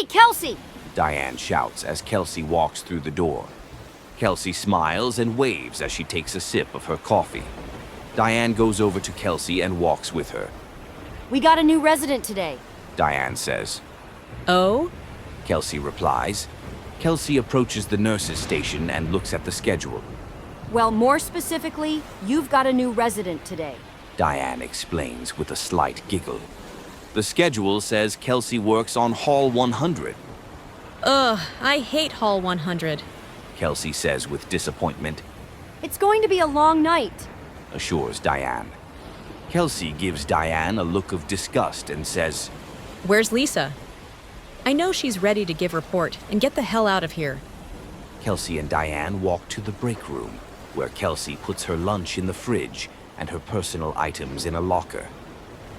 Hey, Kelsey! Diane shouts as Kelsey walks through the door. Kelsey smiles and waves as she takes a sip of her coffee. Diane goes over to Kelsey and walks with her. We got a new resident today. Diane says. Oh? Kelsey replies. Kelsey approaches the nurse's station and looks at the schedule. Well, more specifically, you've got a new resident today. Diane explains with a slight giggle. The schedule says Kelsey works on Hall 100. Ugh, I hate Hall 100. Kelsey says with disappointment. It's going to be a long night, Assures Diane. Kelsey gives Diane a look of disgust and says, Where's Lisa? I know she's ready to give report and get the hell out of here. Kelsey and Diane walk to the break room, where Kelsey puts her lunch in the fridge and her personal items in a locker.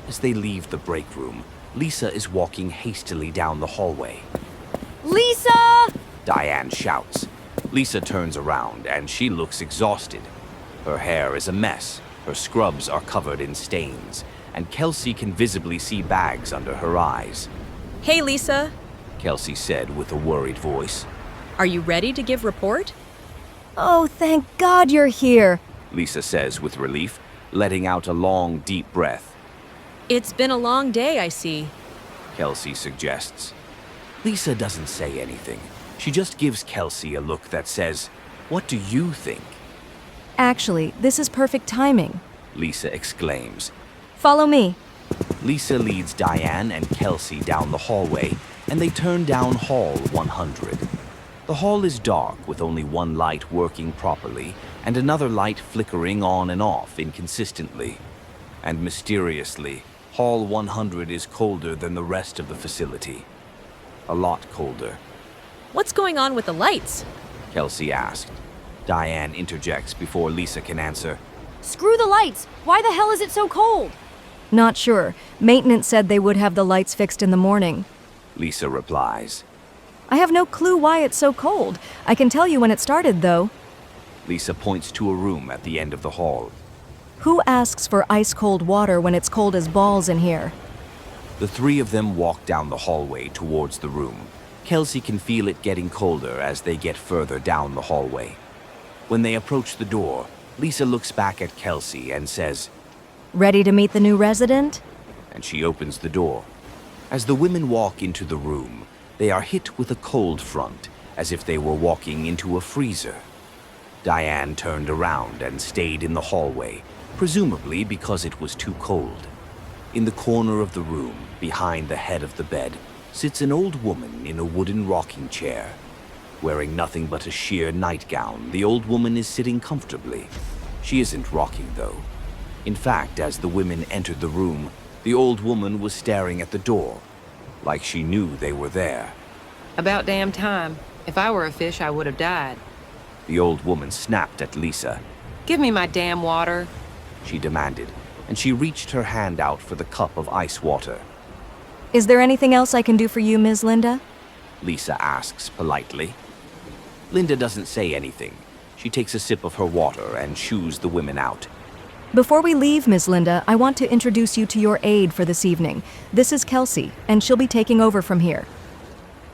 As they leave the break room, Lisa is walking hastily down the hallway. Lisa! Diane shouts. Lisa turns around and she looks exhausted. Her hair is a mess, her scrubs are covered in stains, and Kelsey can visibly see bags under her eyes. Hey, Lisa. Kelsey said with a worried voice. Are you ready to give report? Oh, thank God you're here. Lisa says with relief, letting out a long, deep breath. It's been a long day, I see. Kelsey suggests. Lisa doesn't say anything. She just gives Kelsey a look that says, What do you think? Actually, this is perfect timing. Lisa exclaims. Follow me. Lisa leads Diane and Kelsey down the hallway, and they turn down Hall 100. The hall is dark with only one light working properly and another light flickering on and off inconsistently. And mysteriously, Hall 100 is colder than the rest of the facility. A lot colder. What's going on with the lights? Kelsey asked. Diane interjects before Lisa can answer. Screw the lights. Why the hell is it so cold? Not sure. Maintenance said they would have the lights fixed in the morning. Lisa replies. I have no clue why it's so cold. I can tell you when it started, though. Lisa points to a room at the end of the hall. Who asks for ice-cold water when it's cold as balls in here? The three of them walk down the hallway towards the room. Kelsey can feel it getting colder as they get further down the hallway. When they approach the door, Lisa looks back at Kelsey and says, Ready to meet the new resident? And she opens the door. As the women walk into the room, they are hit with a cold front, as if they were walking into a freezer. Diane turned around and stayed in the hallway, presumably because it was too cold. In the corner of the room, behind the head of the bed, sits an old woman in a wooden rocking chair. Wearing nothing but a sheer nightgown, the old woman is sitting comfortably. She isn't rocking, though. In fact, as the women entered the room, the old woman was staring at the door, like she knew they were there. About damn time. If I were a fish, I would have died. The old woman snapped at Lisa. Give me my damn water. She demanded, and she reached her hand out for the cup of ice water. Is there anything else I can do for you, Ms. Linda? Lisa asks politely. Linda doesn't say anything. She takes a sip of her water and shoos the women out. Before we leave, Ms. Linda, I want to introduce you to your aide for this evening. This is Kelsey, and she'll be taking over from here.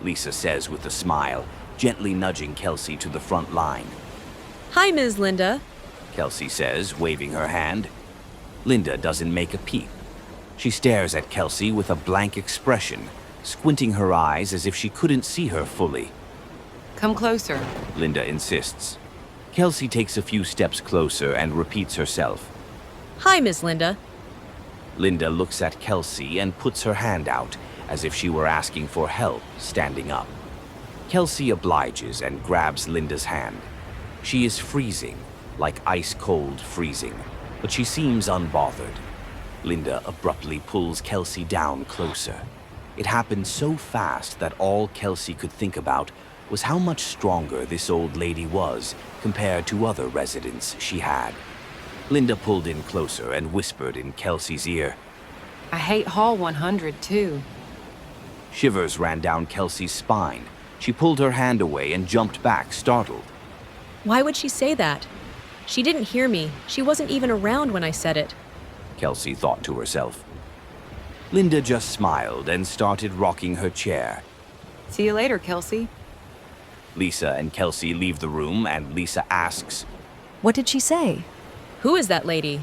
Lisa says with a smile, gently nudging Kelsey to the front line. Hi, Ms. Linda. Kelsey says, waving her hand. Linda doesn't make a peep. She stares at Kelsey with a blank expression, squinting her eyes as if she couldn't see her fully. Come closer. Linda insists. Kelsey takes a few steps closer and repeats herself. Hi, Ms. Linda. Linda looks at Kelsey and puts her hand out, as if she were asking for help, standing up. Kelsey obliges and grabs Linda's hand. She is freezing, like ice-cold freezing, but she seems unbothered. Linda abruptly pulls Kelsey down closer. It happened so fast that all Kelsey could think about was how much stronger this old lady was compared to other residents she had. Linda pulled in closer and whispered in Kelsey's ear. I hate Hall 100, too. Shivers ran down Kelsey's spine. She pulled her hand away and jumped back, startled. Why would she say that? She didn't hear me. She wasn't even around when I said it. Kelsey thought to herself. Linda just smiled and started rocking her chair. See you later, Kelsey. Lisa and Kelsey leave the room, and Lisa asks, What did she say? Who is that lady?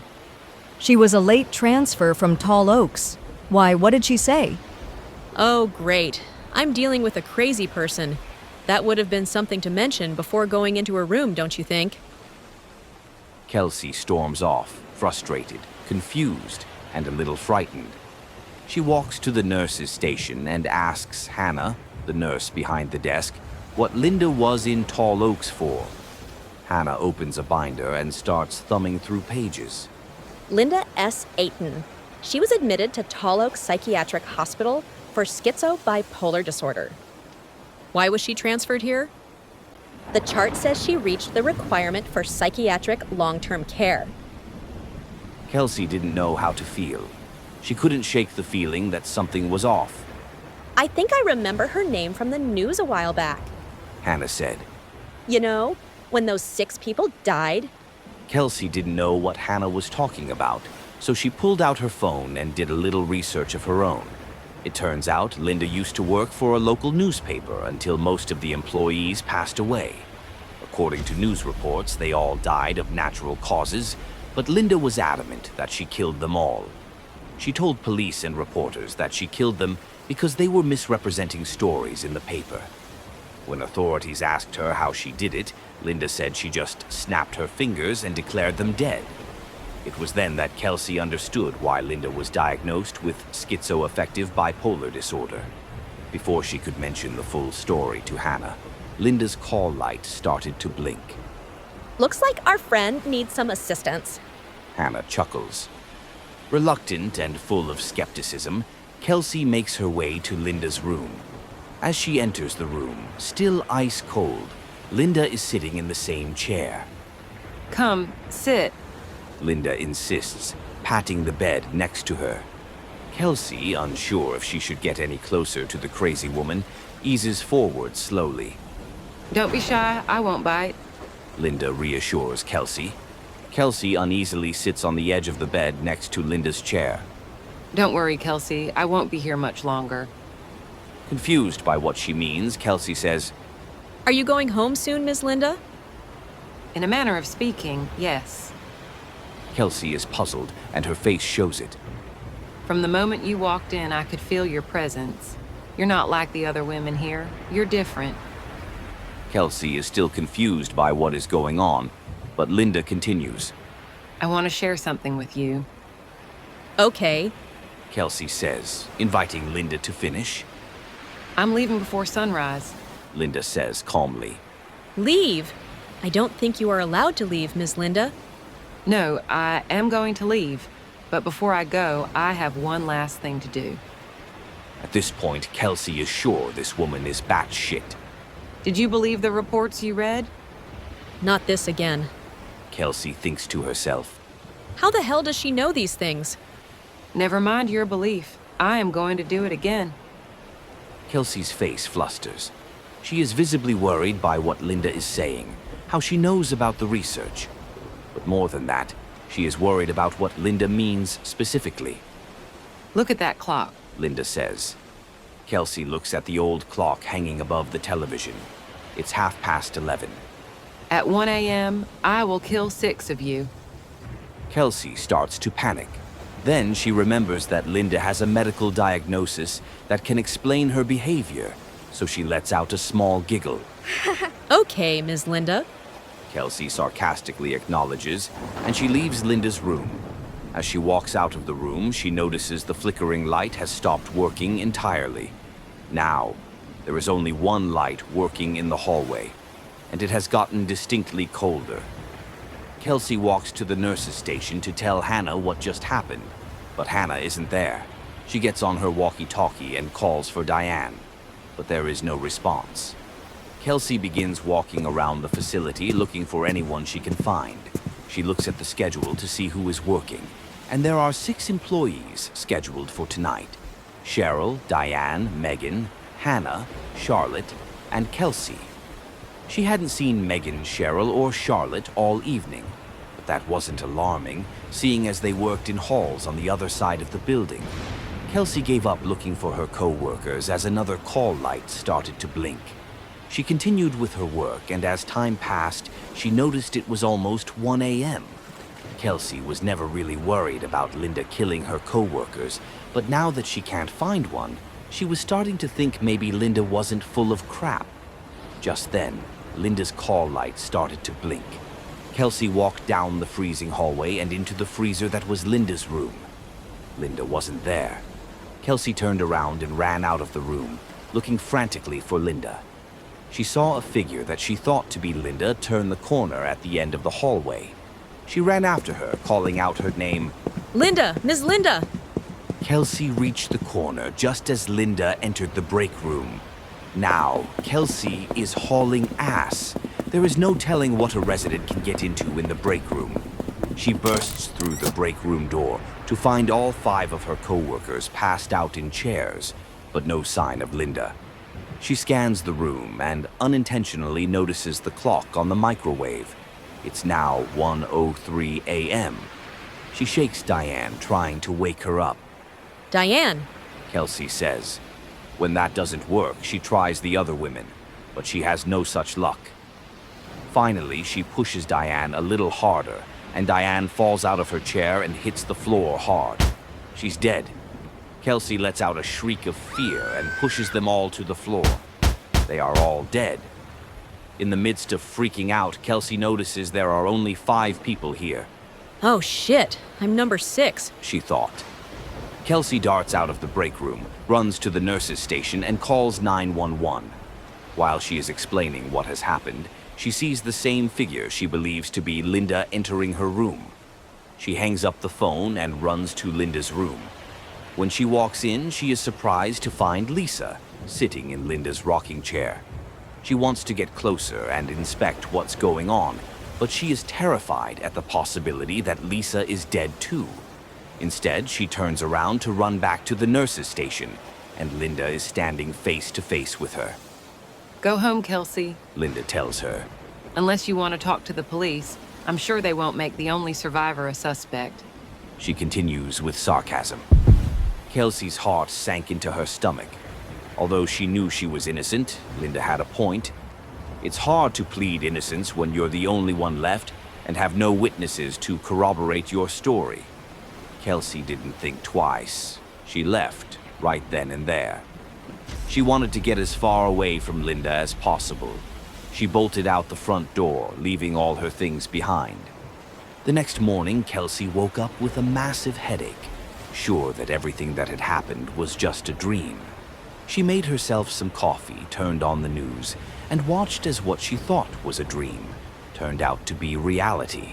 She was a late transfer from Tall Oaks. Why, what did she say? Oh, great. I'm dealing with a crazy person. That would have been something to mention before going into her room, don't you think? Kelsey storms off, frustrated, confused, and a little frightened. She walks to the nurse's station and asks Hannah, the nurse behind the desk, what Linda was in Tall Oaks for. Hannah opens a binder and starts thumbing through pages. Linda S. Ayton. She was admitted to Tall Oaks Psychiatric Hospital for schizobipolar disorder. Why was she transferred here? The chart says she reached the requirement for psychiatric long-term care. Kelsey didn't know how to feel. She couldn't shake the feeling that something was off. I think I remember her name from the news a while back. Hannah said. You know, when those 6 people died? Kelsey didn't know what Hannah was talking about, so she pulled out her phone and did a little research of her own. It turns out Linda used to work for a local newspaper until most of the employees passed away. According to news reports, they all died of natural causes, but Linda was adamant that she killed them all. She told police and reporters that she killed them because they were misrepresenting stories in the paper. When authorities asked her how she did it, Linda said she just snapped her fingers and declared them dead. It was then that Kelsey understood why Linda was diagnosed with schizoaffective bipolar disorder. Before she could mention the full story to Hannah, Linda's call light started to blink. Looks like our friend needs some assistance. Hannah chuckles. Reluctant and full of skepticism, Kelsey makes her way to Linda's room. As she enters the room, still ice cold, Linda is sitting in the same chair. Come, sit. Linda insists, patting the bed next to her. Kelsey, unsure if she should get any closer to the crazy woman, eases forward slowly. Don't be shy, I won't bite. Linda reassures Kelsey. Kelsey uneasily sits on the edge of the bed next to Linda's chair. Don't worry, Kelsey, I won't be here much longer. Confused by what she means, Kelsey says, Are you going home soon, Miss Linda? In a manner of speaking, yes. Kelsey is puzzled, and her face shows it. From the moment you walked in, I could feel your presence. You're not like the other women here. You're different. Kelsey is still confused by what is going on, but Linda continues. I want to share something with you. Okay. Kelsey says, inviting Linda to finish. I'm leaving before sunrise. Linda says calmly. Leave. I don't think you are allowed to leave, Miss Linda. No, I am going to leave. But before I go, I have one last thing to do. At this point, Kelsey is sure this woman is batshit. Did you believe the reports you read? Not this again. Kelsey thinks to herself. How the hell does she know these things? Never mind your belief. I am going to do it again. Kelsey's face flusters. She is visibly worried by what Linda is saying, how she knows about the research. But more than that, she is worried about what Linda means specifically. Look at that clock. Linda says. Kelsey looks at the old clock hanging above the television. It's 11:30. At 1 a.m., I will kill 6 of you. Kelsey starts to panic. Then she remembers that Linda has a medical diagnosis that can explain her behavior, so she lets out a small giggle. Okay, Miss Linda. Kelsey sarcastically acknowledges, and she leaves Linda's room. As she walks out of the room, she notices the flickering light has stopped working entirely. Now, there is only one light working in the hallway, and it has gotten distinctly colder. Kelsey walks to the nurse's station to tell Hannah what just happened, but Hannah isn't there. She gets on her walkie-talkie and calls for Daryin, but there is no response. Kelsey begins walking around the facility looking for anyone she can find. She looks at the schedule to see who is working, and there are 6 employees scheduled for tonight. Cheryl, Daryin, Megan, Hannah, Charlotte, and Kelsey. She hadn't seen Megan, Cheryl, or Charlotte all evening, but that wasn't alarming, seeing as they worked in halls on the other side of the building. Kelsey gave up looking for her co-workers as another call light started to blink. She continued with her work, and as time passed, she noticed it was almost 1 a.m. Kelsey was never really worried about Linda killing her co-workers, but now that she can't find one, she was starting to think maybe Linda wasn't full of crap. Just then, Linda's call light started to blink. Kelsey walked down the freezing hallway and into the freezer that was Linda's room. Linda wasn't there. Kelsey turned around and ran out of the room, looking frantically for Linda. She saw a figure that she thought to be Linda turn the corner at the end of the hallway. She ran after her, calling out her name. Linda! Miss Linda! Kelsey reached the corner just as Linda entered the break room. Now, Kelsey is hauling ass. There is no telling what a resident can get into in the break room. She bursts through the break room door to find all 5 of her co-workers passed out in chairs, but no sign of Linda. She scans the room and unintentionally notices the clock on the microwave. It's now 1:03 a.m. She shakes Diane, trying to wake her up. Diane! Kelsey says. When that doesn't work, she tries the other women, but she has no such luck. Finally, she pushes Diane a little harder, and Diane falls out of her chair and hits the floor hard. She's dead. Kelsey lets out a shriek of fear and pushes them all to the floor. They are all dead. In the midst of freaking out, Kelsey notices there are only 5 people here. Oh shit, I'm number 6. She thought. Kelsey darts out of the break room, runs to the nurse's station, and calls 911. While she is explaining what has happened, she sees the same figure she believes to be Linda entering her room. She hangs up the phone and runs to Linda's room. When she walks in, she is surprised to find Lisa sitting in Linda's rocking chair. She wants to get closer and inspect what's going on, but she is terrified at the possibility that Lisa is dead too. Instead, she turns around to run back to the nurse's station, and Linda is standing face to face with her. Go home, Kelsey. Linda tells her. Unless you want to talk to the police, I'm sure they won't make the only survivor a suspect. She continues with sarcasm. Kelsey's heart sank into her stomach. Although she knew she was innocent, Linda had a point. It's hard to plead innocence when you're the only one left and have no witnesses to corroborate your story. Kelsey didn't think twice. She left right then and there. She wanted to get as far away from Linda as possible. She bolted out the front door, leaving all her things behind. The next morning, Kelsey woke up with a massive headache, sure that everything that had happened was just a dream. She made herself some coffee, turned on the news, and watched as what she thought was a dream turned out to be reality.